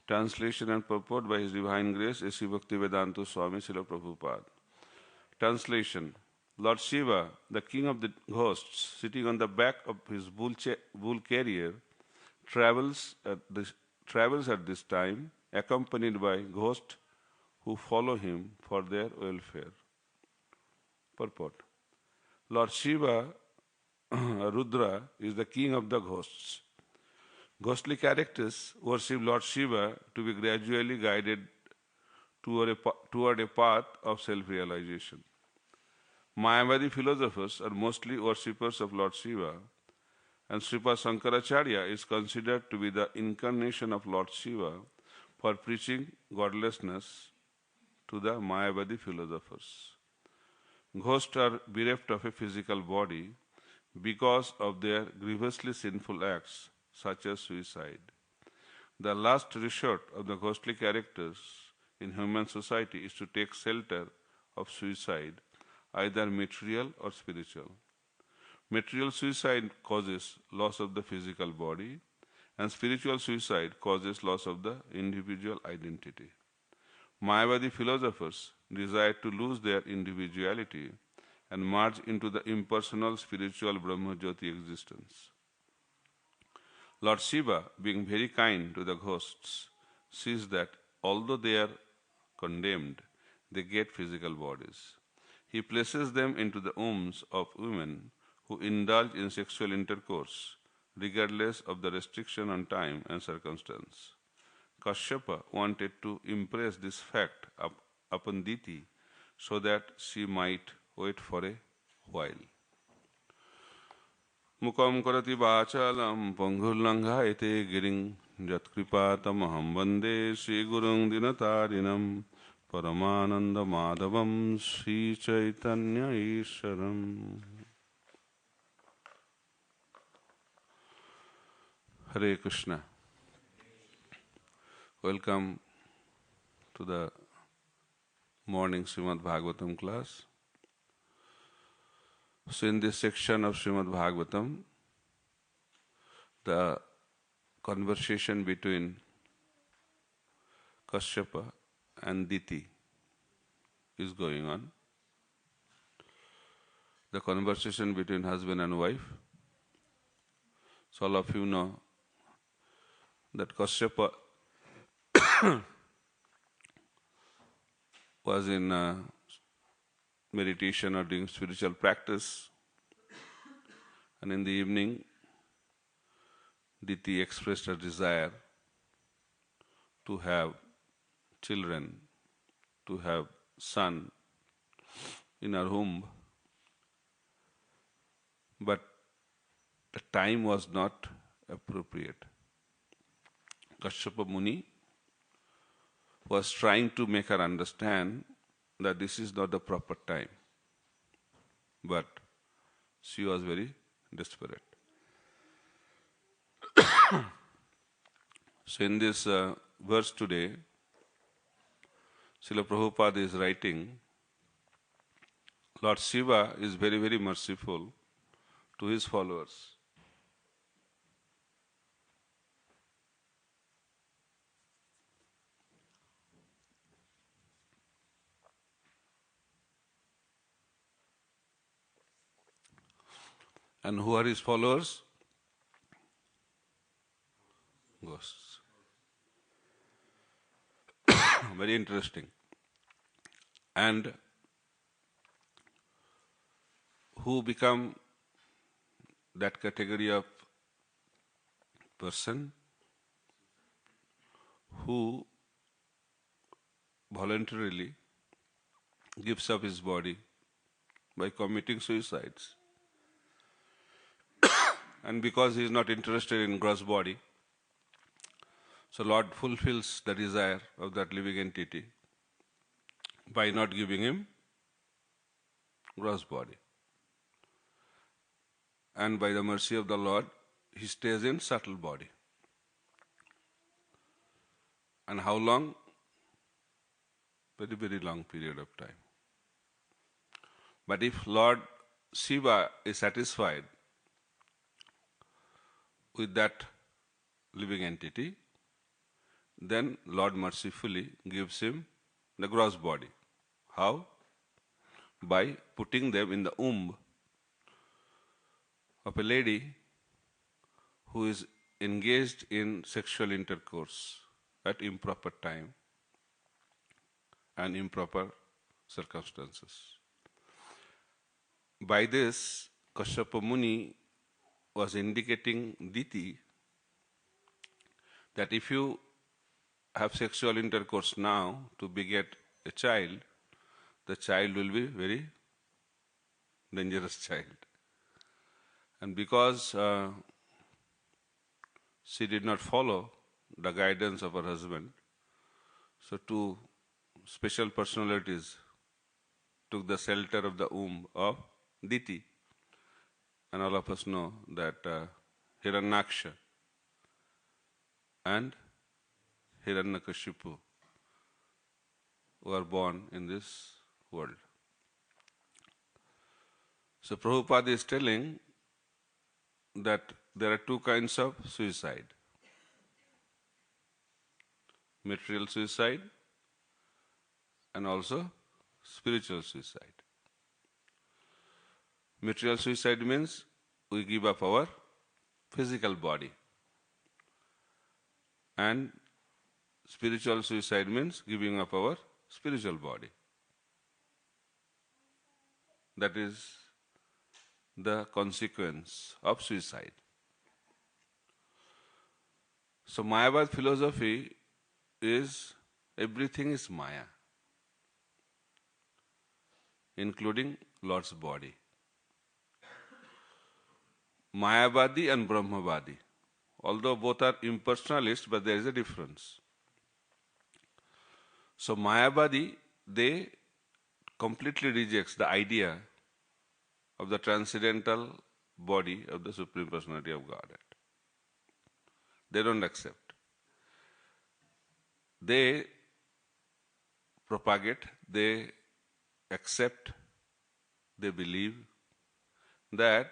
Translation and purport by His Divine Grace, A.C. Bhaktivedanta Swami Srila Prabhupada. Translation. Lord Shiva, the king of the ghosts, sitting on the back of his bull carrier, travels at this time, accompanied by ghosts who follow him for their welfare. Purport. Lord Shiva, Rudra, is the king of the ghosts. Ghostly characters worship Lord Shiva to be gradually guided toward a path of self-realization. Mayavadi philosophers are mostly worshippers of Lord Shiva, and Sripad Shankaracharya is considered to be the incarnation of Lord Shiva for preaching godlessness to the Mayavadi philosophers. Ghosts are bereft of a physical body because of their grievously sinful acts, such as suicide. The last resort of the ghostly characters in human society is to take shelter of suicide, either material or spiritual. Material suicide causes loss of the physical body, and spiritual suicide causes loss of the individual identity. Mayavadi philosophers desire to lose their individuality and merge into the impersonal spiritual Brahmajyoti existence. Lord Shiva, being very kind to the ghosts, sees that although they are condemned, they get physical bodies. He places them into the wombs of women who indulge in sexual intercourse, regardless of the restriction on time and circumstance. Kashyapa wanted to impress this fact upon Diti so that she might wait for a while. Mukam karati vachalam pangurlanghaite giring jatkripatamaham vande Sri Gurung Dinatarinam Paramananda Madhavam Sri Chaitanya Isharam. Hare Krishna. Welcome to the morning Srimad Bhagavatam class. So in this section of Srimad Bhagavatam, the conversation between Kashyapa and Diti is going on. The conversation between husband and wife. So all of you know that Kashyapa was in meditation or doing spiritual practice, and in the evening Diti expressed her desire to have children, to have son in her womb, but the time was not appropriate. Kashyapa Muni was trying to make her understand that this is not the proper time, but she was very desperate. So in this verse today, Srila Prabhupada is writing, Lord Shiva is very, very merciful to his followers. And who are his followers? Ghosts. Very interesting. And who become that category of person who voluntarily gives up his body by committing suicides. And because he is not interested in gross body, so Lord fulfills the desire of that living entity by not giving him gross body. And by the mercy of the Lord, he stays in subtle body. And how long? Very, very long period of time. But if Lord Shiva is satisfied with that living entity, then Lord mercifully gives him the gross body. How? By putting them in the womb of a lady who is engaged in sexual intercourse at improper time and improper circumstances. By this, Kashyapa Muni was indicating Diti that if you have sexual intercourse now to beget a child, the child will be very dangerous child. And because she did not follow the guidance of her husband, so two special personalities took the shelter of the womb of Diti. And all of us know that Hiranyaksha and Hiranyakashipu were born in this world. So Prabhupada is telling that there are two kinds of suicide. Material suicide and also spiritual suicide. Material suicide means we give up our physical body. And spiritual suicide means giving up our spiritual body. That is the consequence of suicide. So Mayavad philosophy is everything is Maya, including Lord's body. Mayavadi and Brahmavadi. Although both are impersonalists, but there is a difference. So Mayavadi, they completely rejects the idea of the transcendental body of the Supreme Personality of Godhead. They don't accept. They propagate, they accept, they believe that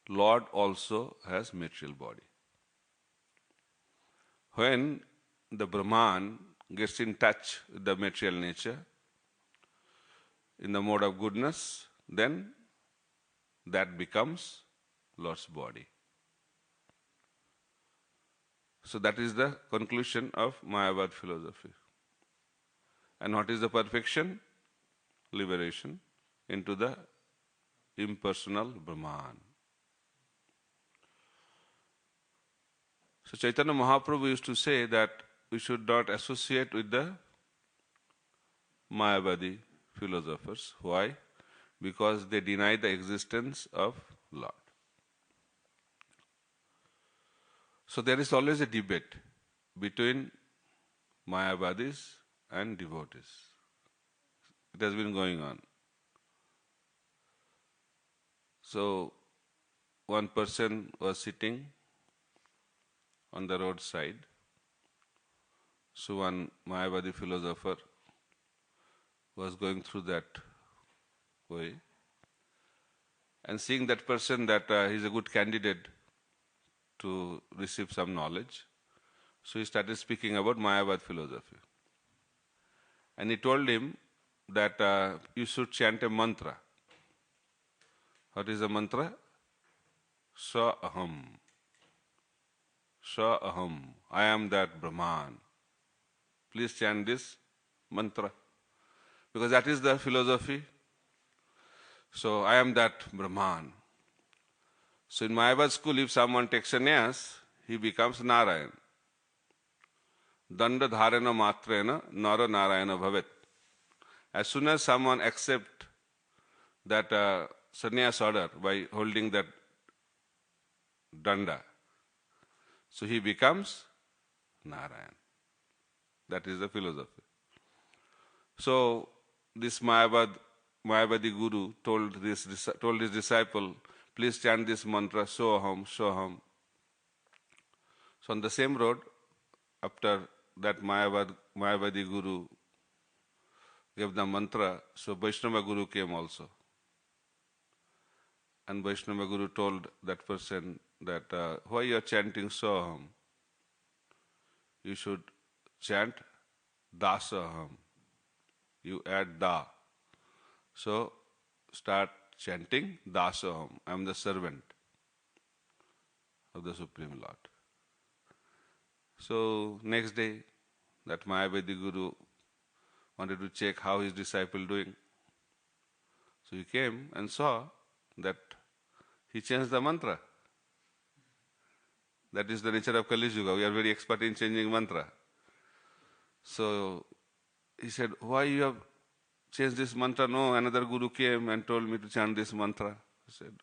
Lord also has material body. When the Brahman gets in touch with the material nature in the mode of goodness, then that becomes Lord's body. So that is the conclusion of Mayavad philosophy. And what is the perfection? Liberation into the impersonal Brahman. So Chaitanya Mahaprabhu used to say that we should not associate with the Mayavadi philosophers. Why? Because they deny the existence of Lord. So there is always a debate between Mayavadis and devotees. It has been going on. So one person was sitting on the roadside. So one Mayavadi philosopher was going through that way and seeing that person that he is a good candidate to receive some knowledge. So he started speaking about Mayavad philosophy. And he told him that you should chant a mantra. What is a mantra? Sa aham. Sa aham. I am that Brahman. Please chant this mantra. Because that is the philosophy. So I am that Brahman. So in Mayavad school, if someone takes sannyas, he becomes Narayan. Danda dharana matrena nara narayana bhavet. As soon as someone accepts that sannyas order by holding that danda, so he becomes Narayan. That is the philosophy. So this Mayavadi guru told his disciple, please chant this mantra, Soham, Soham. So on the same road, after that Mayavadi guru gave the mantra, so Vaishnava guru came also. And Vaishnava guru told that person that why you are chanting Soham? You should chant Dasaham. You add Da. So start chanting Dasaham. I am the servant of the Supreme Lord. So next day, that Mayavadi Guru wanted to check how his disciple doing. So he came and saw that he changed the mantra. That is the nature of Kali Yuga. We are very expert in changing mantra. So he said, why you have changed this mantra? No, another guru came and told me to chant this mantra. I said,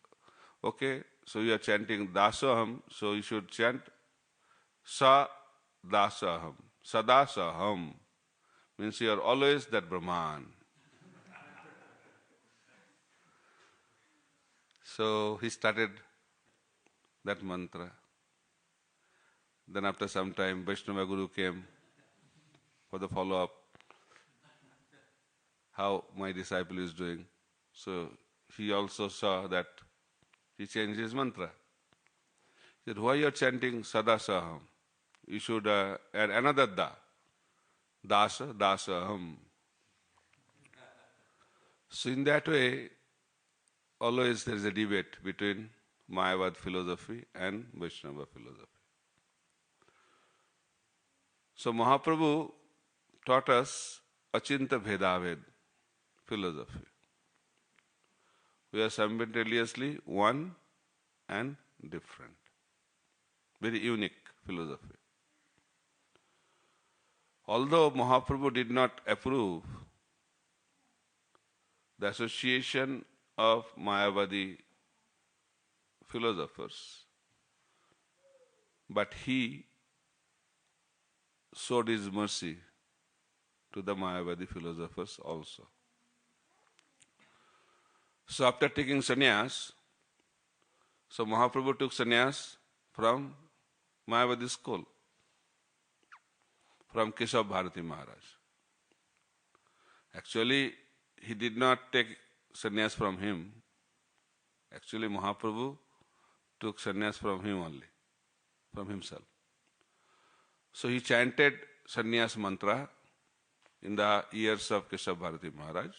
okay, so you are chanting Dasaham, so you should chant Sa Dasaham. Sadasaham means you are always that Brahman. So he started that mantra. Then after some time, Vaishnava Guru came for the follow-up, how my disciple is doing. So he also saw that he changed his mantra. He said, why you are chanting Sadasaham? You should add another Da. Dasaham. So in that way, always there is a debate between Mayavad philosophy and Vaishnava philosophy. So Mahaprabhu taught us Achinta Bhedaved philosophy. We are simultaneously one and different. Very unique philosophy. Although Mahaprabhu did not approve the association of Mayavadi philosophers, but he showed his mercy to the Mayavadi philosophers also. So after taking sannyas, so Mahaprabhu took sannyas from Mayavadi school, from Keshav Bharati Maharaj. Actually, he did not take sannyas from him. Actually, Mahaprabhu took sannyas from him only, from himself. So he chanted sannyas mantra in the years of Keshav Bharati Maharaj.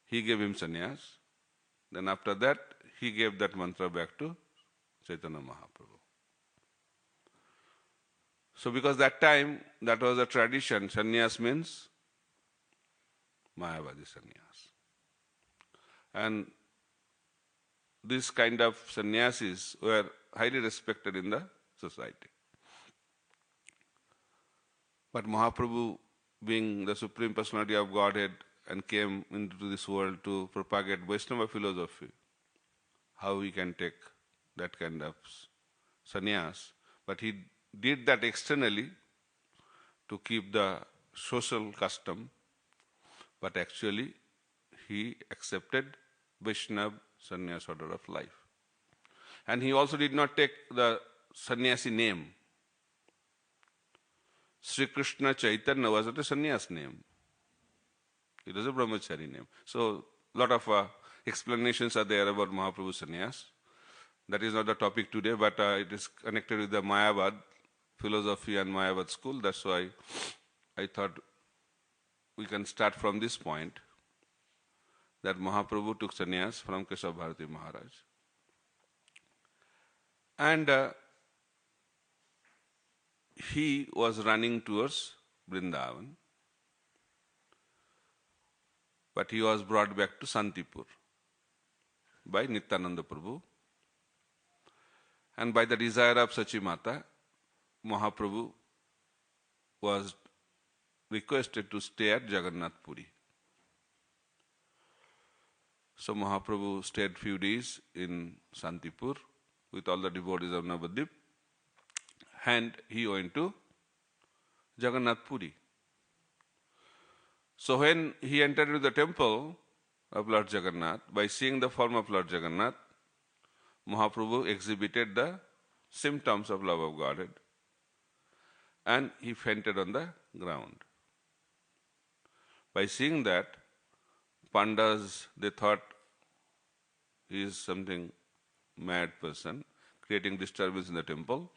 He gave him sannyas. Then after that, he gave that mantra back to Chaitanya Mahaprabhu. So because that time, that was a tradition, sannyas means Mayavadi sannyas. And this kind of sannyasis were highly respected in the society. But Mahaprabhu, being the Supreme Personality of Godhead and came into this world to propagate Vaishnava philosophy, how he can take that kind of sannyas. But he did that externally to keep the social custom, but actually he accepted Vaishnava sannyas order of life. And he also did not take the sannyasi name. Sri Krishna Chaitanya was not a sannyas name. It was a brahmachari name. So a lot of explanations are there about Mahaprabhu sannyas. That is not the topic today, but it is connected with the Mayavad philosophy and Mayavad school. That's why I thought we can start from this point, that Mahaprabhu took sannyas from Keshav Bharati Maharaj. And he was running towards Vrindavan, but he was brought back to Santipur by Nityananda Prabhu. And by the desire of Sachi Mata, Mahaprabhu was requested to stay at Jagannath Puri. So Mahaprabhu stayed few days in Santipur with all the devotees of Navadvip, and he went to Jagannath Puri. So when he entered into the temple of Lord Jagannath, by seeing the form of Lord Jagannath, Mahaprabhu exhibited the symptoms of love of Godhead, and he fainted on the ground. By seeing that, Pandas, they thought he is something mad person, creating disturbance in the temple,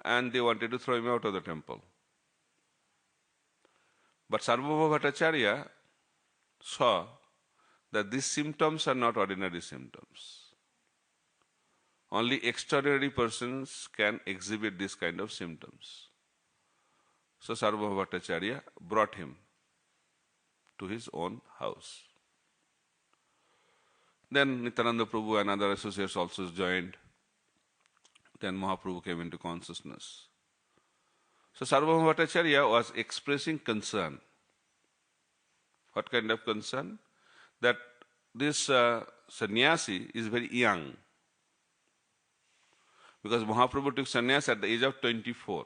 and they wanted to throw him out of the temple. But Sarvabhauma Bhattacharya saw that these symptoms are not ordinary symptoms. Only extraordinary persons can exhibit this kind of symptoms. So Sarvabhauma Bhattacharya brought him to his own house. Then Nityananda Prabhu and other associates also joined. Then Mahaprabhu came into consciousness. So Sarvabhauma Bhattacharya was expressing concern. What kind of concern? That this sannyasi is very young. Because Mahaprabhu took sannyas at the age of 24.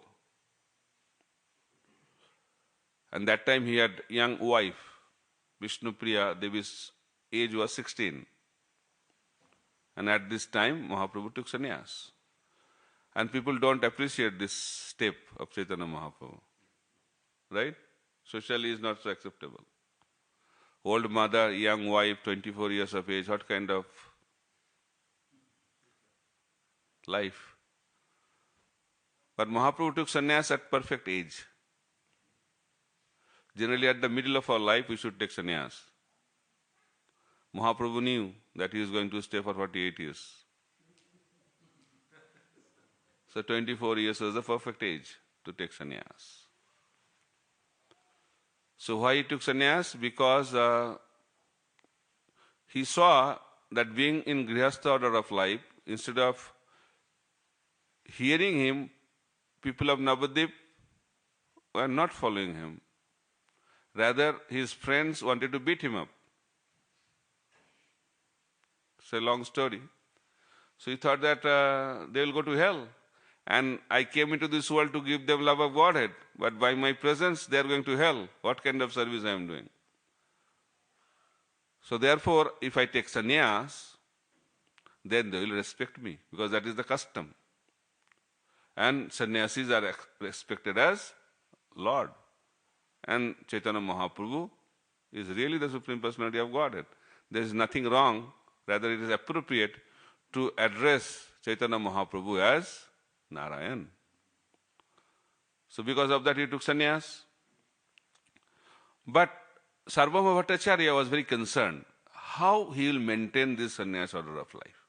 And that time he had young wife, Vishnupriya Devi's age was 16. And at this time Mahaprabhu took sannyas. And people don't appreciate this step of Chaitanya Mahaprabhu. Right? Socially is not so acceptable. Old mother, young wife, 24 years of age, what kind of life? But Mahaprabhu took sannyas at perfect age. Generally at the middle of our life we should take sannyas. Mahaprabhu knew that he is going to stay for 48 years. So 24 years was the perfect age to take sannyas. So why he took sannyas? Because he saw that being in Grihastha order of life, instead of hearing him, people of Navadvip were not following him. Rather, his friends wanted to beat him up. It's a long story. So he thought that they will go to hell. And I came into this world to give them love of Godhead. But by my presence, they are going to hell. What kind of service I am doing? So therefore, if I take sannyas, then they will respect me, because that is the custom. And sannyasis are respected as Lord. And Chaitanya Mahaprabhu is really the Supreme Personality of Godhead. There is nothing wrong, rather it is appropriate to address Chaitanya Mahaprabhu as Narayan. So because of that he took sannyas. But Sarvabhauma Bhattacharya was very concerned how he will maintain this sannyas order of life.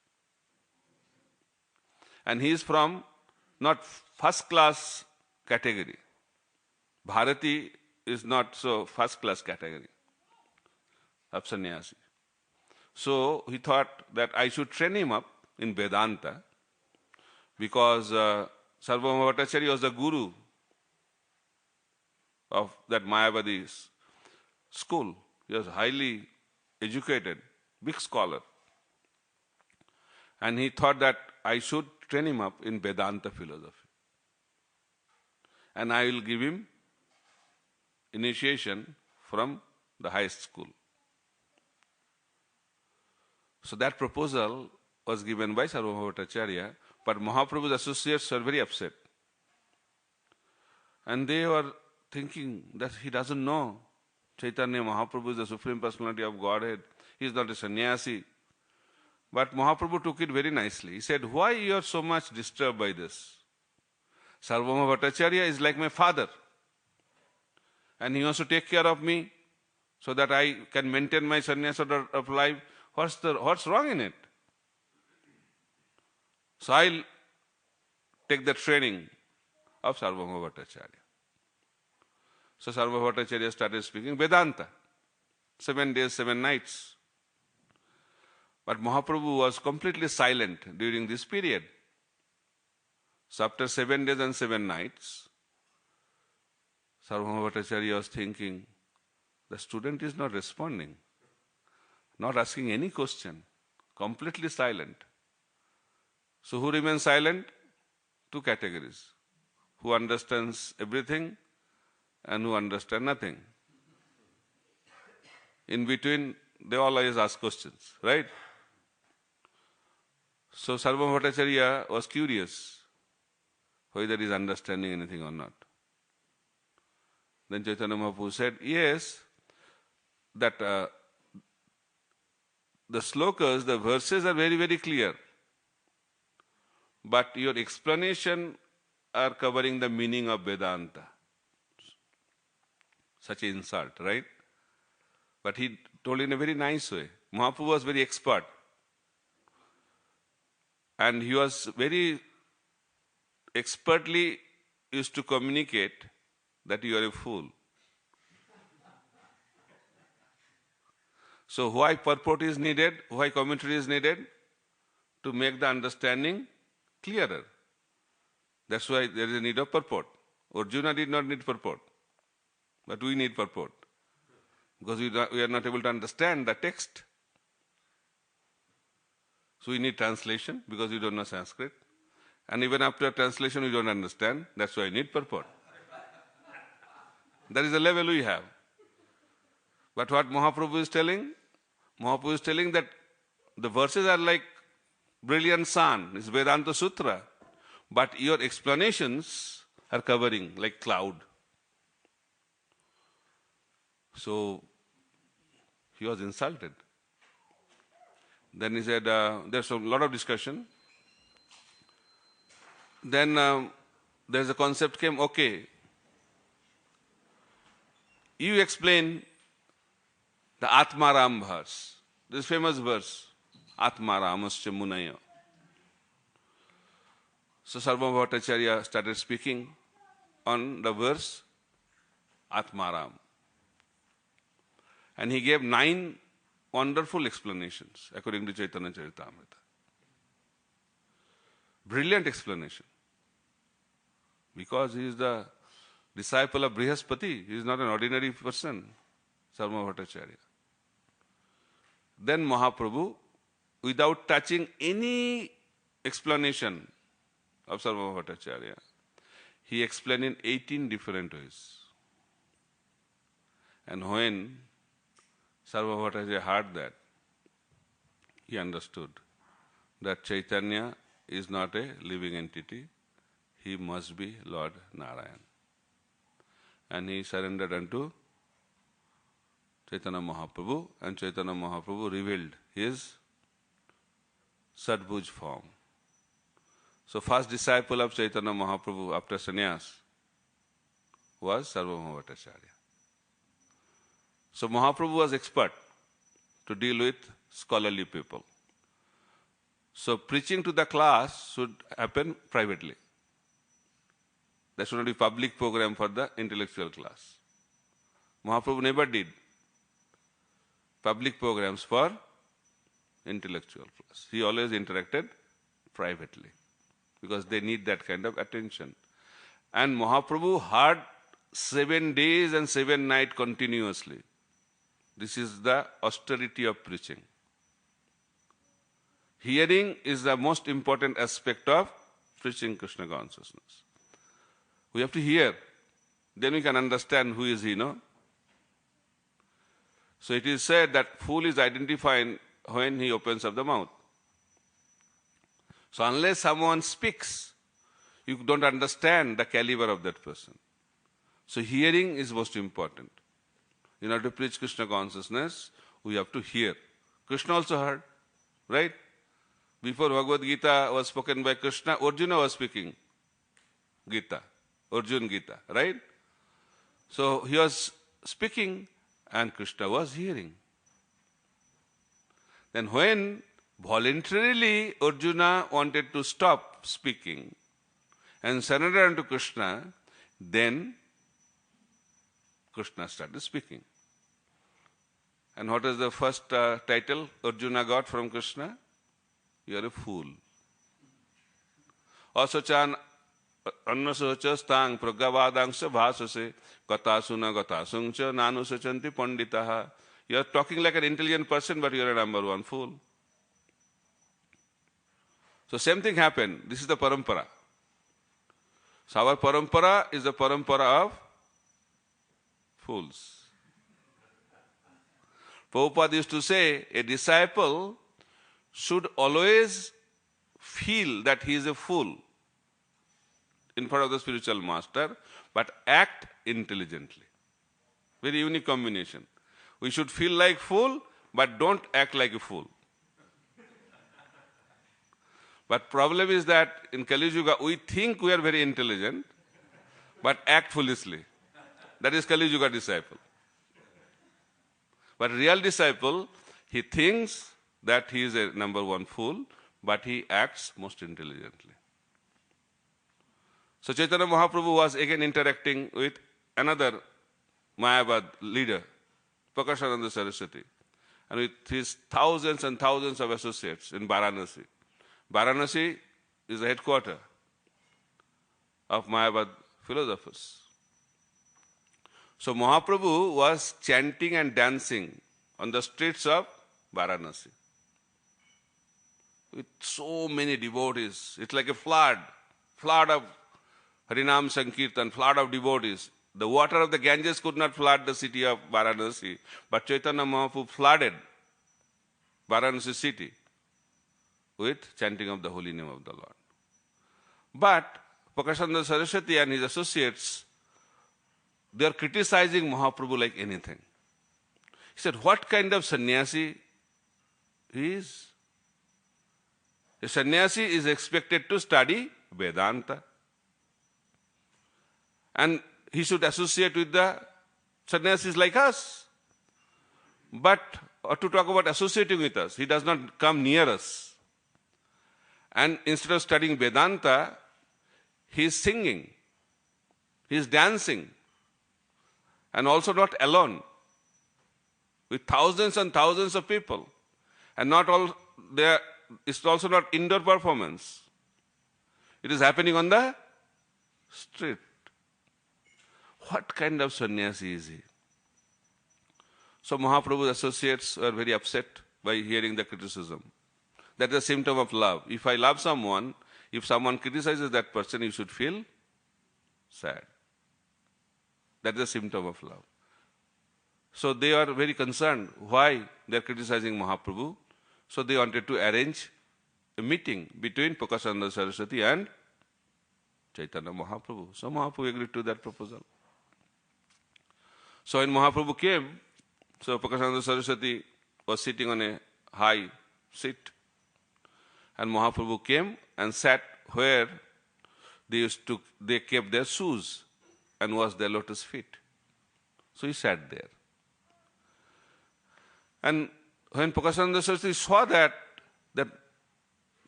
And he is from not first class category. Bharati is not so first class category of sannyasi. So he thought that I should train him up in Vedanta, because Sarvabhauma Bhattacharya was the guru of that Mayavadi school. He was highly educated, big scholar. And he thought that I should train him up in Vedanta philosophy. And I will give him initiation from the highest school. So that proposal was given by Sarvabhauma Bhattacharya, but Mahaprabhu's associates were very upset. And they were thinking that he doesn't know Chaitanya Mahaprabhu is the Supreme Personality of Godhead. He is not a sannyasi. But Mahaprabhu took it very nicely. He said, why you are so much disturbed by this? Sarvabhauma Bhattacharya is like my father. And he wants to take care of me so that I can maintain my sannyas order of life. What's wrong in it? So I'll take the training of Sarvabhauma Bhattacharya. So Sarvabhauma Bhattacharya started speaking Vedanta. 7 days, 7 nights. But Mahaprabhu was completely silent during this period. So after 7 days and 7 nights, Sarvabhauma Bhattacharya was thinking, the student is not responding, not asking any question, completely silent. So who remains silent? 2 categories. Who understands everything and who understand nothing. In between, they always ask questions, right? So Sarvabhauma Bhattacharya was curious whether he is understanding anything or not. Then Chaitanya Mahaprabhu said, yes, that the slokas, the verses are very, very clear. But your explanation are covering the meaning of Vedanta. such an insult, right? But he told in a very nice way. Mahaprabhu was very expert. And he was very expertly used to communicate that you are a fool. So why purport is needed, why commentary is needed? To make the understanding clearer. That's why there is a need of purport. Arjuna did not need purport, but we need purport. Because we are not able to understand the text. So we need translation because we don't know Sanskrit. And even after translation we don't understand. That's why we need purport. That is the level we have. But what Mahaprabhu is telling? Mahaprabhu is telling that the verses are like brilliant sun. It's Vedanta Sutra. But your explanations are covering like cloud. So he was insulted. Then he said, there's a lot of discussion. Then there's a concept came, okay, you explain the Atmaram verse. This famous verse, Atmaramascha Munaya. So Sarvabhauma Bhattacharya started speaking on the verse Atmaram. And he gave 9 wonderful explanations according to Chaitanya Charitamrita. Brilliant explanation. Because he is the disciple of Brihaspati. He is not an ordinary person, Sarvabhauma Bhattacharya. Then Mahaprabhu, without touching any explanation of Sarvabhauma Bhattacharya, he explained in 18 different ways. And when Sarvabhauma Bhattacharya heard that, he understood that Chaitanya is not a living entity, he must be Lord Narayan. And he surrendered unto Chaitanya Mahaprabhu, and Chaitanya Mahaprabhu revealed his Sadbhuj form. So first disciple of Chaitanya Mahaprabhu after sannyas was Sarvabhauma Bhattacharya. So Mahaprabhu was expert to deal with scholarly people. So preaching to the class should happen privately. There should not be public program for the intellectual class. Mahaprabhu never did public programs for intellectual class. He always interacted privately because they need that kind of attention. And Mahaprabhu heard 7 days and 7 nights continuously. This is the austerity of preaching. Hearing is the most important aspect of preaching Krishna consciousness. We have to hear. Then we can understand who is he, no? So it is said that fool is identified when he opens up the mouth. So unless someone speaks, you don't understand the caliber of that person. So hearing is most important. In order to preach Krishna consciousness, we have to hear. Krishna also heard, right? Before Bhagavad Gita was spoken by Krishna, Arjuna was speaking Gita, Arjuna Gita, right? So he was speaking and Krishna was hearing. Then when voluntarily Arjuna wanted to stop speaking and surrender unto Krishna, then Krishna started speaking. And what is the first title Arjuna got from Krishna? You are a fool. Asachan annasocha stang pragavadangsha bhasase gatasuna gatasungcha nanusachanti panditaha. You are talking like an intelligent person, but you are a number one fool. So same thing happened. This is the parampara. So our parampara is the parampara of fools. Prabhupada used to say, a disciple should always feel that he is a fool in front of the spiritual master, but act intelligently. Very unique combination. We should feel like fool, but don't act like a fool. But problem is that in Kali Yuga, we think we are very intelligent, but act foolishly. that is Kali Yuga disciple. But real disciple, he thinks that he is a number one fool, but he acts most intelligently. So Chaitanya Mahaprabhu was again interacting with another Mayavad leader, Prakashananda Saraswati, and with his thousands and thousands of associates in Varanasi. Varanasi is the headquarters of Mayavad philosophers. So Mahaprabhu was chanting and dancing on the streets of Varanasi with so many devotees. It's like a flood of Harinam Sankirtan, flood of devotees. The water of the Ganges could not flood the city of Varanasi, but Chaitanya Mahaprabhu flooded Varanasi city with chanting of the holy name of the Lord. But Prakashananda Saraswati and his associates, they are criticizing Mahaprabhu like anything. He said, what kind of sannyasi he is? A sannyasi is expected to study Vedanta. And he should associate with the sannyasis like us. But to talk about associating with us, he does not come near us. And instead of studying Vedanta, he is singing, he is dancing, and also not alone, with thousands and thousands of people. And not all there, it's also not indoor performance. It is happening on the street. What kind of sannyasi is he? So Mahaprabhu's associates were very upset by hearing the criticism. That is a symptom of love. If I love someone, if someone criticizes that person, you should feel sad. That is a symptom of love. So they are very concerned why they are criticizing Mahaprabhu. So they wanted to arrange a meeting between Prakashananda Saraswati and Chaitanya Mahaprabhu. So Mahaprabhu agreed to that proposal. So when Mahaprabhu came, so Prakashananda Saraswati was sitting on a high seat. And Mahaprabhu came and sat where they kept their shoes and washed their lotus feet. So he sat there. And when Prakashananda Saraswati saw that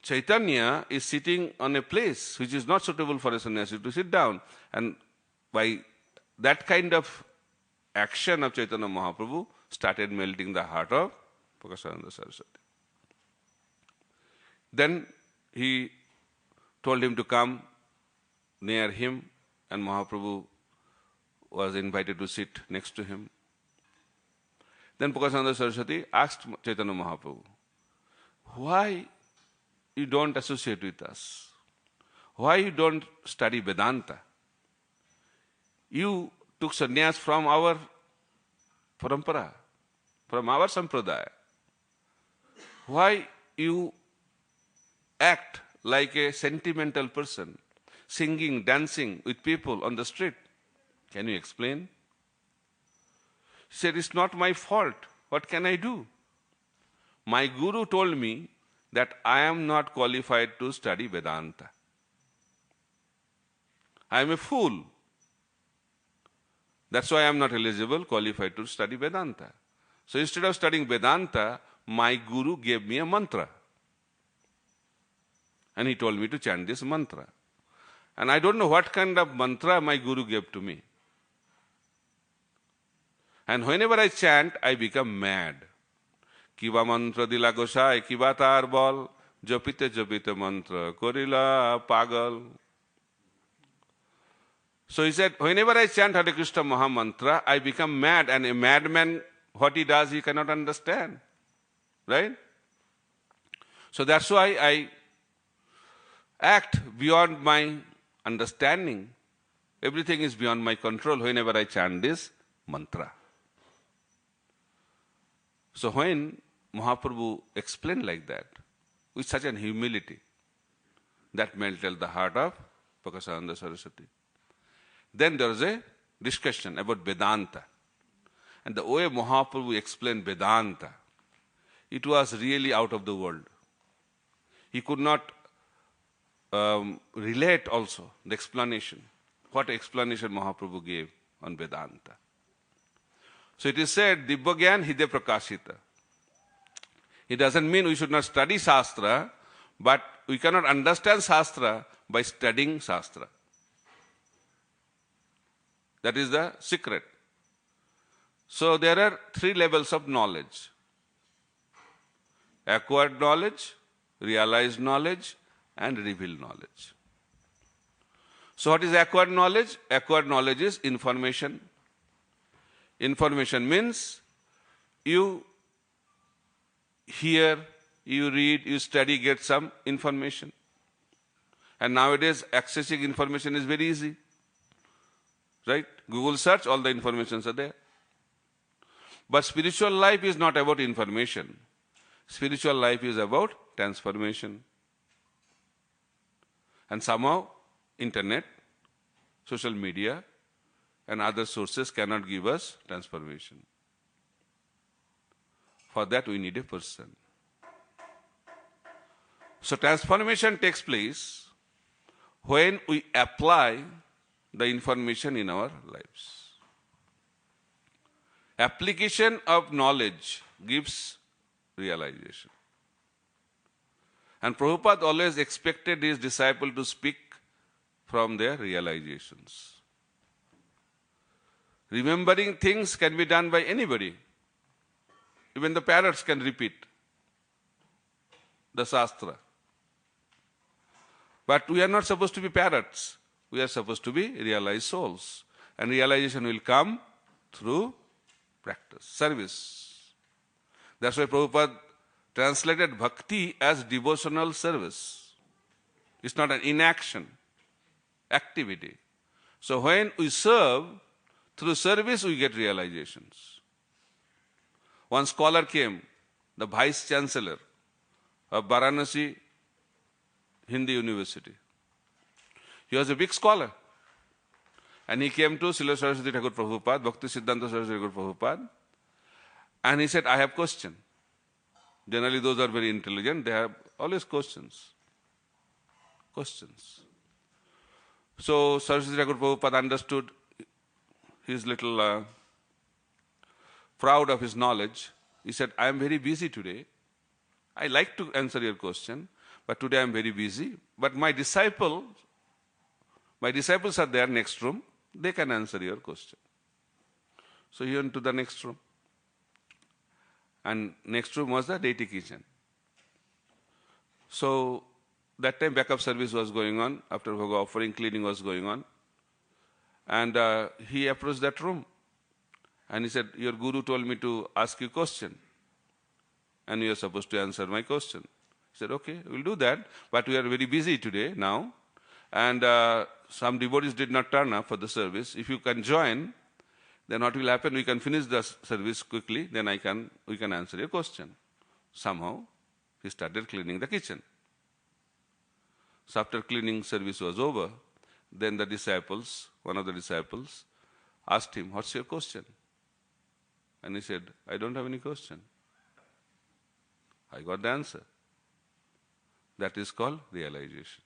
Chaitanya is sitting on a place which is not suitable for a sannyasi to sit down, and by that kind of action of Chaitanya Mahaprabhu started melting the heart of Prakashananda Saraswati. Then he told him to come near him, and Mahaprabhu was invited to sit next to him. Then Prakashananda Saraswati asked Chaitanya Mahaprabhu, why you don't associate with us? Why you don't study Vedanta? You took sannyas from our parampara, from our sampradaya. Why you act like a sentimental person, singing, dancing with people on the street? Can you explain? He said, it's not my fault. What can I do? My guru told me that I am not qualified to study Vedanta. I am a fool. That's why I am not eligible, qualified to study Vedanta. So instead of studying Vedanta, my guru gave me a mantra. And he told me to chant this mantra. And I don't know what kind of mantra my guru gave to me. And whenever I chant, I become mad. Kiva mantra dila gosai, kiva tar bol, jopite mantra, korila pagal. So he said, whenever I chant Hare Krishna Maha Mantra, I become mad, and a madman, what he does, he cannot understand. Right? So that's why I act beyond my understanding. Everything is beyond my control whenever I chant this mantra. So when Mahaprabhu explained like that, with such an humility, that melted the heart of Prakashananda Saraswati. Then there was a discussion about Vedanta. And the way Mahaprabhu explained Vedanta, it was really out of the world. He could not relate also the explanation, what explanation Mahaprabhu gave on Vedanta. So it is said, Dibba Gyan Hide Prakashita. It doesn't mean we should not study Shastra, but we cannot understand Shastra by studying Shastra. That is the secret. So there are three levels of knowledge. Acquired knowledge, realized knowledge, and revealed knowledge. So what is acquired knowledge? Acquired knowledge is information. Information means you hear, you read, you study, get some information. And nowadays accessing information is very easy. Right? Google search, all the informations are there. But spiritual life is not about information. Spiritual life is about transformation. And somehow internet, social media, and other sources cannot give us transformation. For that we need a person. So transformation takes place when we apply the information in our lives. Application of knowledge gives realization. And Prabhupada always expected his disciple to speak from their realizations. Remembering things can be done by anybody. Even the parrots can repeat the Shastra. But we are not supposed to be parrots. We are supposed to be realized souls. And realization will come through practice, service. That's why Prabhupada translated bhakti as devotional service. It's not an inaction, activity. So when we serve, through service we get realizations. One scholar came, the Vice Chancellor of Varanasi Hindi University. He was a big scholar. And he came to Srila Saraswati Thakur Prabhupada, Bhakti Siddhanta Saraswati Thakur Prabhupada, and he said, I have question. Generally those are very intelligent, they have always questions. Questions. So Saraswati Thakur Prabhupada understood, his little proud of his knowledge. He said, I am very busy today. I like to answer your question, but today I am very busy. But my disciples are there next room. They can answer your question. So he went to the next room. And next room was the deity kitchen. So that time backup service was going on. After Bhoga offering, cleaning was going on. And he approached that room. And he said, your guru told me to ask you a question. And you are supposed to answer my question. He said, okay, we'll do that. But we are very busy today now. And some devotees did not turn up for the service. If you can join, then what will happen? We can finish the service quickly. Then we can answer your question. Somehow, he started cleaning the kitchen. So after cleaning service was over, then the disciples, one of the disciples, asked him, what's your question? And he said, I don't have any question. I got the answer. That is called realization.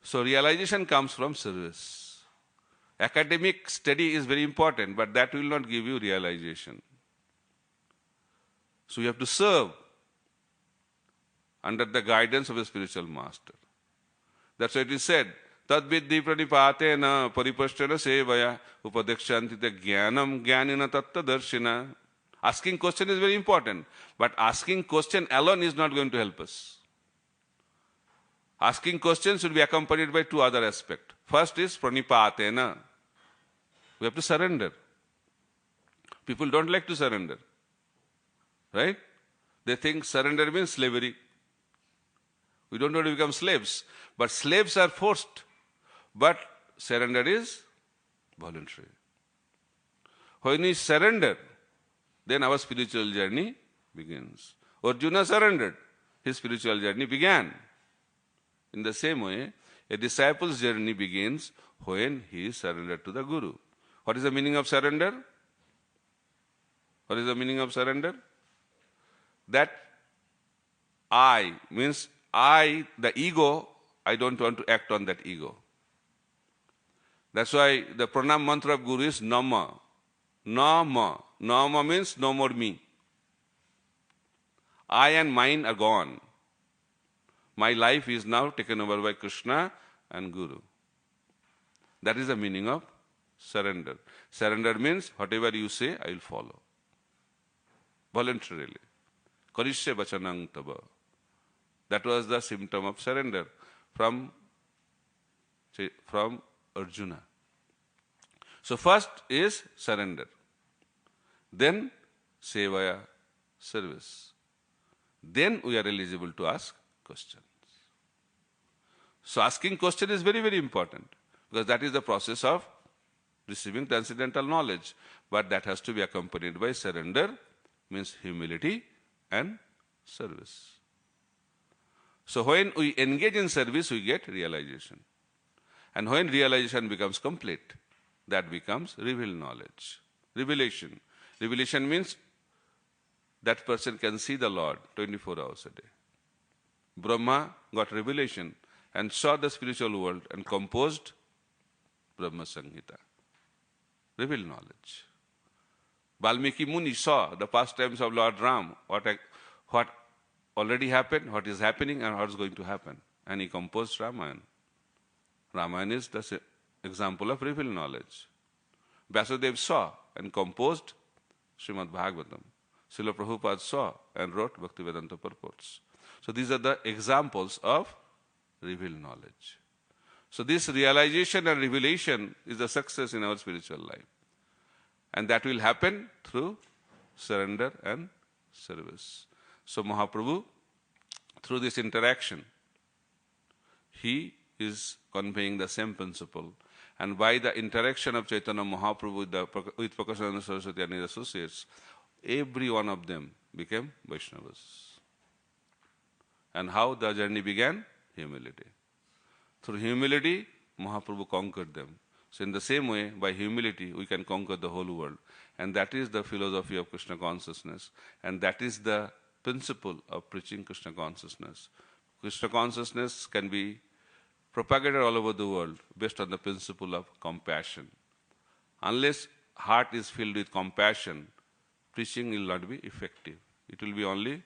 So realization comes from service. Academic study is very important, but that will not give you realization. So you have to serve under the guidance of a spiritual master. That's why it is said, Tad viddhi pranipatena paripashtana sevaya upadekshantita jnanam jnanina tatta darshina. Asking question is very important, but asking question alone is not going to help us. Asking questions should be accompanied by two other aspects. First is pranipatena. We have to surrender. People don't like to surrender. Right? They think surrender means slavery. We don't want to become slaves. But slaves are forced. But surrender is voluntary. When we surrender, then our spiritual journey begins. Arjuna surrendered. His spiritual journey began. In the same way, a disciple's journey begins when he is surrendered to the Guru. What is the meaning of surrender? What is the meaning of surrender? That I means I, the ego, I don't want to act on that ego. That's why the pranam mantra of Guru is Nama. Nama. Nama means no more me. I and mine are gone. My life is now taken over by Krishna and Guru. That is the meaning of surrender. Surrender means whatever you say, I will follow. Voluntarily. Karishya vachanang tava. That was the symptom of surrender from Arjuna. So first is surrender. Then sevaya, service. Then we are eligible to ask questions. So asking question is very, very important because that is the process of receiving transcendental knowledge. But that has to be accompanied by surrender, means humility and service. So when we engage in service, we get realization. And when realization becomes complete, that becomes revealed knowledge. Revelation. Revelation means that person can see the Lord 24 hours a day. Brahma got revelation and saw the spiritual world and composed Brahma Samhita. Revealed knowledge. Valmiki Muni saw the pastimes of Lord Ram, what already happened, what is happening, and what is going to happen. And he composed Ramayana. Ramayana is the example of revealed knowledge. Vasudev saw and composed Srimad Bhagavatam. Srila Prabhupada saw and wrote Bhaktivedanta purports. So these are the examples of revealed knowledge. So this realization and revelation is the success in our spiritual life. And that will happen through surrender and service. So Mahaprabhu, through this interaction, he is conveying the same principle. And by the interaction of Chaitanya Mahaprabhu with Prakashananda Saraswati and his associates, every one of them became Vaishnavas. And how the journey began? Humility. Through humility, Mahaprabhu conquered them. So in the same way, by humility, we can conquer the whole world. And that is the philosophy of Krishna consciousness. And that is the principle of preaching Krishna consciousness. Krishna consciousness can be propagated all over the world based on the principle of compassion. Unless heart is filled with compassion, preaching will not be effective. It will be only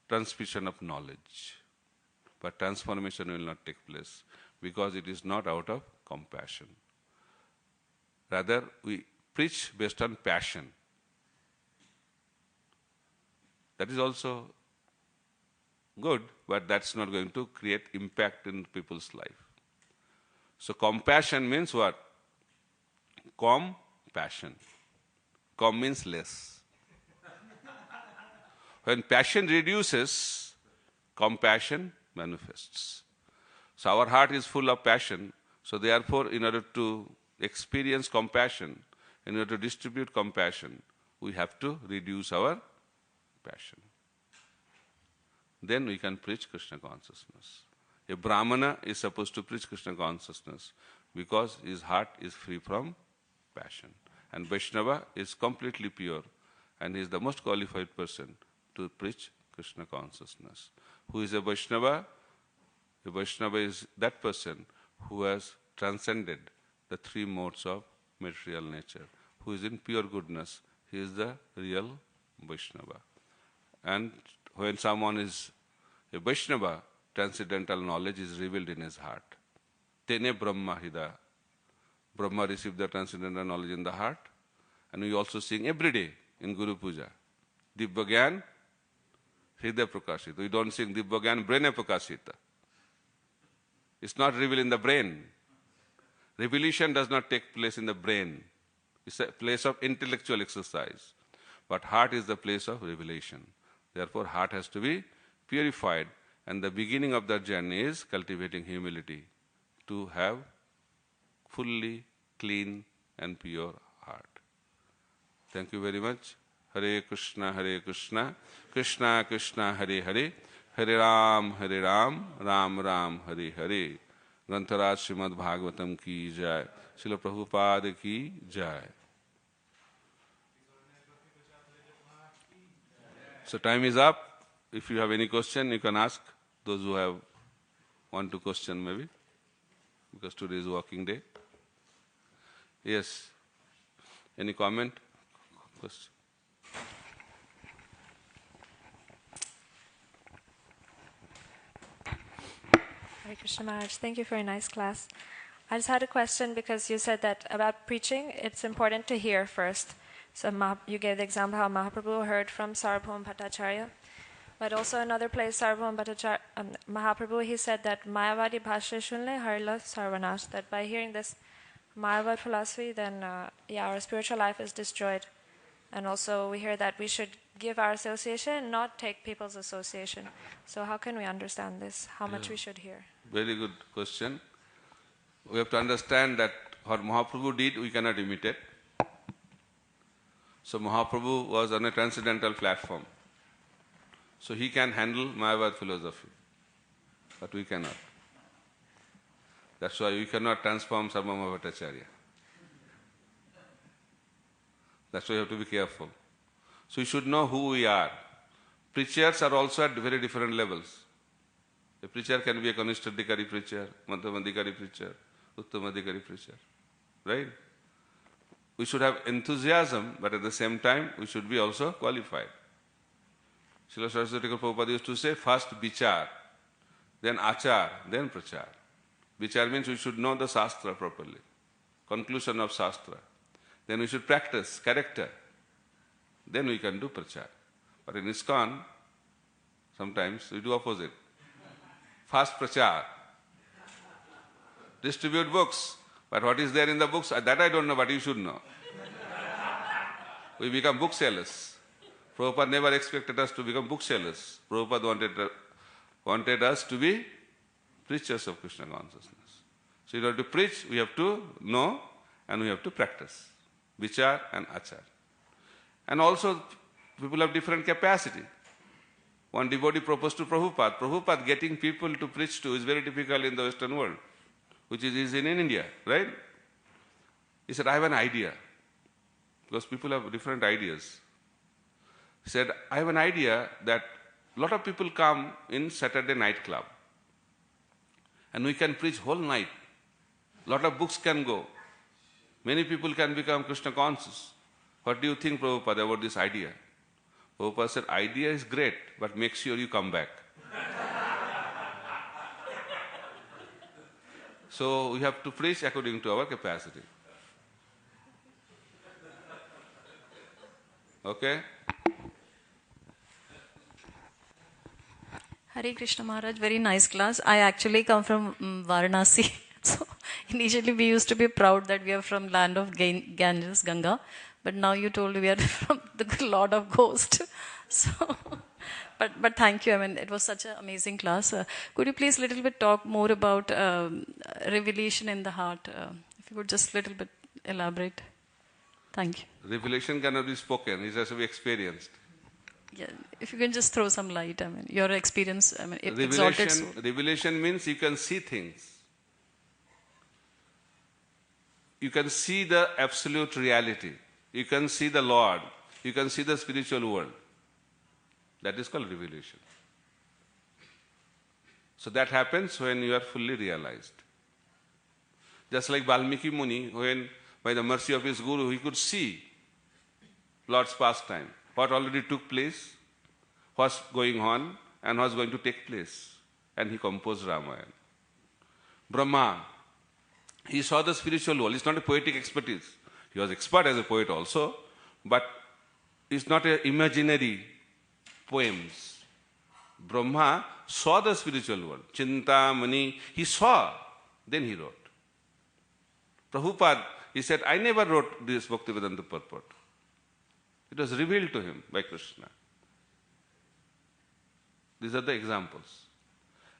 transmission of knowledge. But transformation will not take place because it is not out of compassion. Rather, we preach based on passion. That is also good, but that's not going to create impact in people's life. So compassion means what? Compassion. Com means less. When passion reduces, compassion manifests. So our heart is full of passion. So therefore, in order to experience compassion, in order to distribute compassion, we have to reduce our passion. Then we can preach Krishna consciousness. A Brahmana is supposed to preach Krishna consciousness because his heart is free from passion. And Vaishnava is completely pure and he is the most qualified person to preach Krishna consciousness. Who is a Vaishnava? A Vaishnava is that person who has transcended the three modes of material nature, who is in pure goodness. He is the real Vaishnava. And when someone is a Vaishnava, transcendental knowledge is revealed in his heart. Tene Brahma Hida. Brahma received the transcendental knowledge in the heart. And we also sing every day in Guru Puja. Dibba Gyan, Hridaya Prakashita. We don't sing Dibba Gyan, Brain Prakashita. It's not revealed in the brain. Revelation does not take place in the brain. It's a place of intellectual exercise. But heart is the place of revelation. Therefore, heart has to be purified. And the beginning of that journey is cultivating humility to have fully clean and pure heart. Thank you very much. Hare Krishna, Krishna Krishna, Hare Hare, Hare Ram, Ram Ram, Hare Hare. Grantaraj Srimad Bhagavatam ki jai. Srila Prabhupada ki jai. So time is up. If you have any question, you can ask those who have want to question maybe. because today is working day. Yes. Any comment? Question? Hare Krishna Maharaj, thank you for a nice class. I just had a question because you said that about preaching, it's important to hear first. So you gave the example how Mahaprabhu heard from Sarvabhauma Bhattacharya. But also another place, Sarvabhauma Mahaprabhu, he said that Mayavadi Bhashya Shunle Harla Sarvanash, that by hearing this Mayavad philosophy, then our spiritual life is destroyed. And also we hear that we should give our association, not take people's association. So how can we understand this? How much we should hear? Very good question. We have to understand that what Mahaprabhu did, we cannot imitate. So Mahaprabhu was on a transcendental platform. So he can handle Mayavad philosophy, but we cannot. That's why we cannot transform Sarvabhauma Bhattacharya. That's why you have to be careful. So we should know who we are. Preachers are also at very different levels. A preacher can be a Kanishtadhikari preacher, Madhyamadhikari preacher, Uttamadhikari preacher. Right? We should have enthusiasm, but at the same time, we should be also qualified. Srila Saraswati Prabhupada used to say, first vichar, then achar, then prachar. Vichar means we should know the Shastra properly, conclusion of Shastra. Then we should practice character. Then we can do prachar. But in ISKCON, sometimes we do opposite. First prachar. Distribute books. But what is there in the books, that I don't know, but you should know. We become booksellers. Prabhupada never expected us to become booksellers. Prabhupada wanted us to be preachers of Krishna consciousness. So in order to preach, we have to know and we have to practice. Vichar and achar. And also, people have different capacity. One devotee proposed to Prabhupada. Prabhupada getting people to preach to is very difficult in the Western world, which is easy in India, right? He said, I have an idea. Because people have different ideas. He said, I have an idea that a lot of people come in Saturday night club. And we can preach whole night. A lot of books can go. Many people can become Krishna conscious. What do you think, Prabhupada, about this idea? Prabhupada said, idea is great, but make sure you come back. So we have to preach according to our capacity. Okay? Hare Krishna Maharaj, very nice class. I actually come from Varanasi. So initially we used to be proud that we are from land of Ganges, Ganga. But now you told we are from the Lord of Ghost. So, but thank you. I mean, it was such an amazing class. Could you please a little bit talk more about revelation in the heart? If you could just a little bit elaborate. Thank you. Revelation cannot be spoken, it has to be experienced. Yeah, if you can just throw some light, I mean, your experience, I mean, exalted soul. Revelation means you can see things. You can see the absolute reality. You can see the Lord. You can see the spiritual world. That is called revelation. So that happens when you are fully realized. Just like Valmiki Muni, when by the mercy of his Guru, he could see Lord's pastime, what already took place, what's going on, and what's going to take place. And he composed Ramayana. Brahma, he saw the spiritual world. It's not a poetic expertise. He was expert as a poet also, but it's not an imaginary poems. Brahma saw the spiritual world. Chintamani, he saw, then he wrote. Prabhupada, he said, I never wrote this Bhaktivedanta purport. It was revealed to him by Krishna. These are the examples.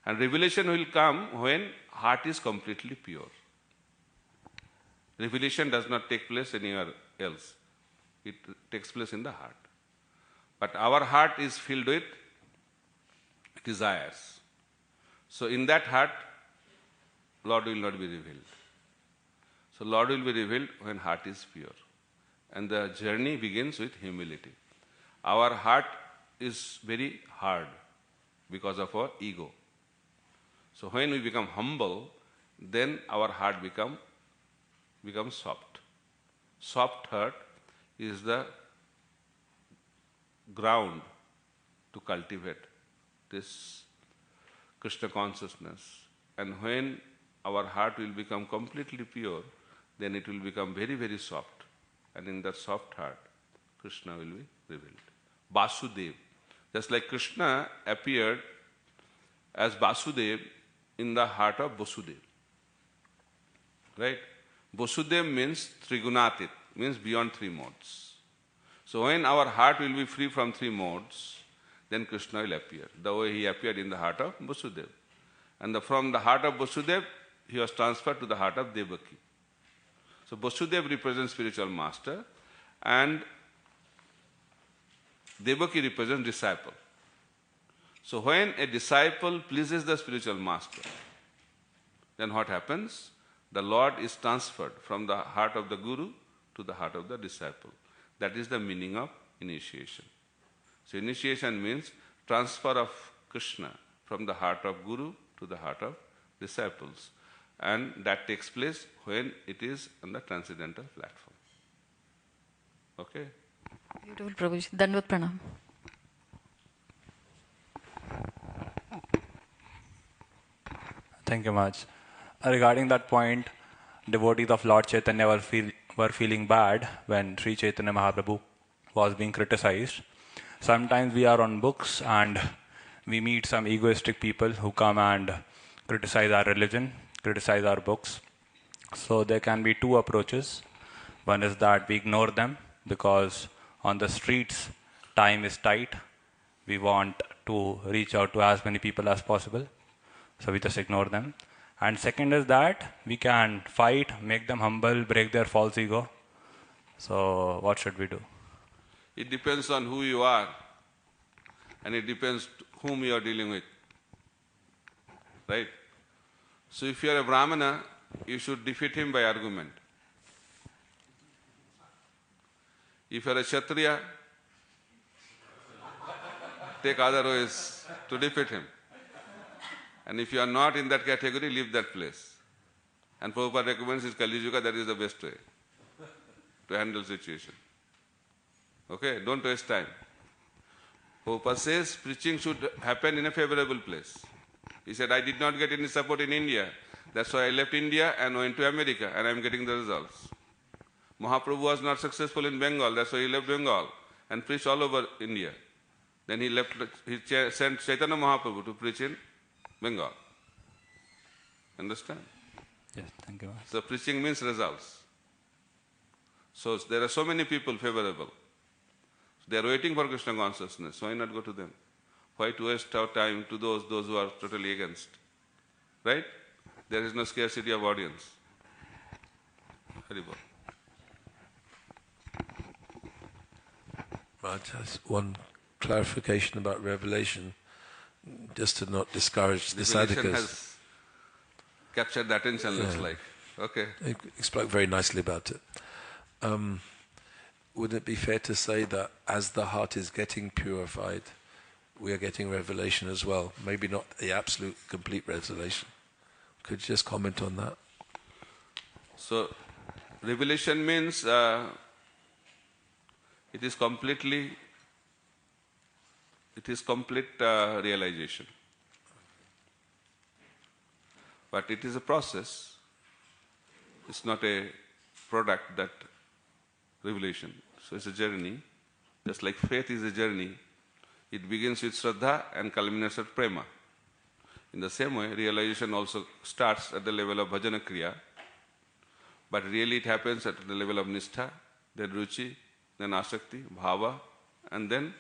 And revelation will come when heart is completely pure. Revelation does not take place anywhere else. It takes place in the heart. But our heart is filled with desires. So in that heart, Lord will not be revealed. So Lord will be revealed when heart is pure. And the journey begins with humility. Our heart is very hard because of our ego. So when we become humble, then our heart becomes soft. Soft heart is the ground to cultivate this Krishna consciousness. And when our heart will become completely pure, then it will become very, very soft. And in that soft heart, Krishna will be revealed. Vasudev. Just like Krishna appeared as Vasudev in the heart of Vasudev. Right? Vasudev means Trigunatit, means beyond three modes. So when our heart will be free from three modes, then Krishna will appear, the way he appeared in the heart of Vasudev. And from the heart of Vasudev, he was transferred to the heart of Devaki. So Vasudev represents spiritual master, and Devaki represents disciple. So when a disciple pleases the spiritual master, then what happens? The Lord is transferred from the heart of the Guru to the heart of the disciple. That is the meaning of initiation. So initiation means transfer of Krishna from the heart of Guru to the heart of disciples. And that takes place when it is on the transcendental platform. Okay? Beautiful, Prabhuji. Dandavat Pranam. Thank you much. Regarding that point, devotees of Lord Chaitanya were feeling bad when Sri Chaitanya Mahaprabhu was being criticized. Sometimes we are on books and we meet some egoistic people who come and criticize our religion, criticize our books. So there can be two approaches. One is that we ignore them because on the streets time is tight. We want to reach out to as many people as possible. So we just ignore them. And second is that we can fight, make them humble, break their false ego. So what should we do? It depends on who you are, and it depends whom you are dealing with. Right? So if you are a Brahmana, you should defeat him by argument. If you are a Kshatriya, take other ways to defeat him. And if you are not in that category, leave that place. And Prabhupada recommends is Kali Yuga, that is the best way to handle situation. Okay, don't waste time. Prabhupada says preaching should happen in a favorable place. He said, I did not get any support in India. That's why I left India and went to America, and I am getting the results. Mahaprabhu was not successful in Bengal, that's why he left Bengal and preached all over India. Then he sent Chaitanya Mahaprabhu to preach in Bengal. Understand? Yes, thank you. So preaching means results. So there are so many people favorable. They are waiting for Krishna consciousness. Why not go to them? Why to waste our time to those who are totally against? Right? There is no scarcity of audience. Haribol. Just one clarification about revelation, just to not discourage the Revelation sadhakas. has captured the attention, looks like. Okay. You spoke very nicely about it. Wouldn't it be fair to say that as the heart is getting purified, we are getting revelation as well? Maybe not the absolute, complete revelation. Could you just comment on that? So, revelation means it is complete realization. But it is a process. It's not a product, that revelation. So it's a journey. Just like faith is a journey, it begins with Shraddha and culminates at Prema. In the same way, realization also starts at the level of Bhajana Kriya, but really it happens at the level of Nishtha, then Ruchi, then Asakti, Bhava, and then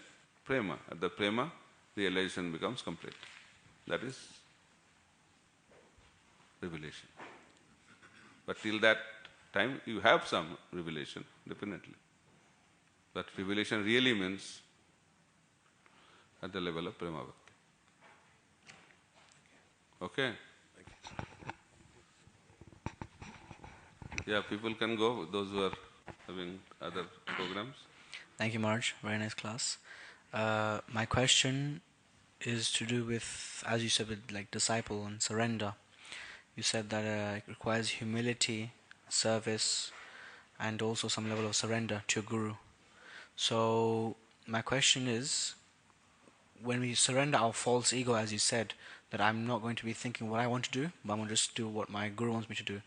Prema. At the Prema, realization becomes complete. That is revelation. But till that time, you have some revelation, definitely. But revelation really means at the level of Prema Bhakti. Okay? Yeah, people can go, those who are having other programs. Thank you, Marge. Very nice class. My question is to do with, as you said, with like disciple and surrender. you said that it requires humility, service, and also some level of surrender to your guru. So my question is, when we surrender our false ego, as you said, that I'm not going to be thinking what I want to do, but I'm going to just do what my guru wants me to do.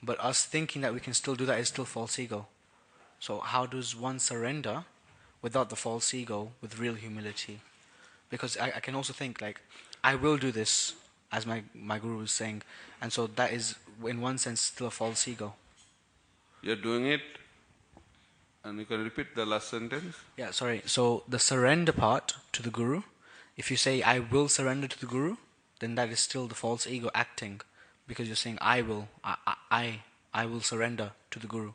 But us thinking that we can still do that is still false ego. So how does one surrender without the false ego with real humility? Because I can also think like, I will do this, as my guru was saying, and so that is in one sense still a false ego. You're doing it, and you can repeat the last sentence. Yeah, sorry. So the surrender part to the guru, if you say I will surrender to the guru, then that is still the false ego acting, because you're saying I will surrender to the guru.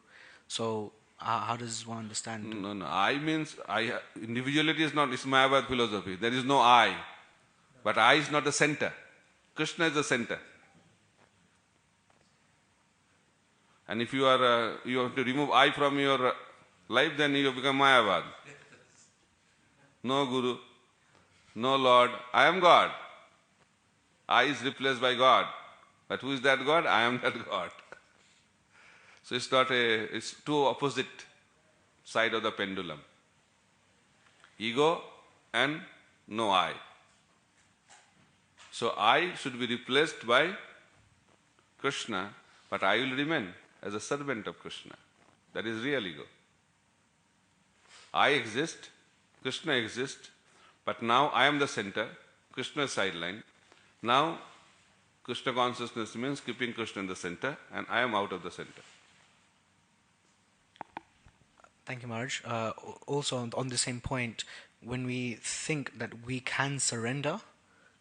So how does one understand? No. I means I. Individuality is not. It's Mayavad philosophy. There is no I, but I is not the center. Krishna is the center. And if you are, you have to remove I from your life, then you become Mayavad. No Guru, no Lord. I am God. I is replaced by God. But who is that God? I am that God. So it's not it's two opposite side of the pendulum. Ego and no I. So I should be replaced by Krishna, but I will remain as a servant of Krishna. That is real ego. I exist, Krishna exists, but now I am the center, Krishna is sideline. Now Krishna consciousness means keeping Krishna in the center, and I am out of the center. Thank you, Maharaj. Also on the same point, when we think that we can surrender,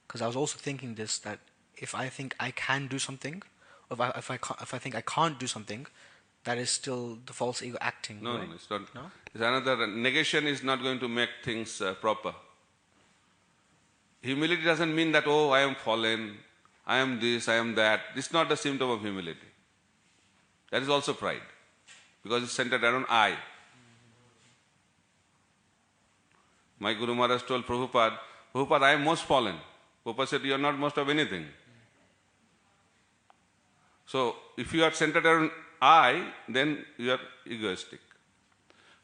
because I was also thinking this, that if I think I can do something, or if I think I can't do something, that is still the false ego acting. No, right? no, it's not. No? It's another negation is not going to make things proper. Humility doesn't mean that, oh, I am fallen, I am this, I am that. This is not the symptom of humility. That is also pride, because it's centered around I. My Guru Maharaj told Prabhupada, I am most fallen. Prabhupada said, you are not most of anything. So, if you are centered around I, then you are egoistic.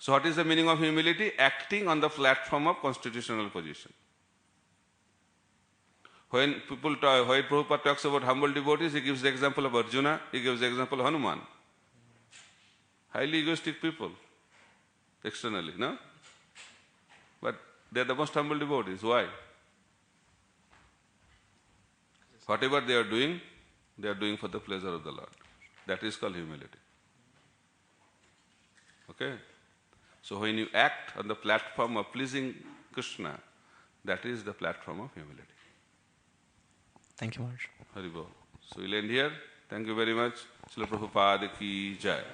So, what is the meaning of humility? Acting on the platform of constitutional position. When Prabhupada talks about humble devotees, he gives the example of Arjuna, he gives the example of Hanuman. Highly egoistic people, externally, no? But they are the most humble devotees. Why? Whatever they are doing for the pleasure of the Lord. That is called humility. Okay? So when you act on the platform of pleasing Krishna, that is the platform of humility. Thank you, Maharaj. Haribol. So we'll end here. Thank you very much. Srila Prabhupada ki jai.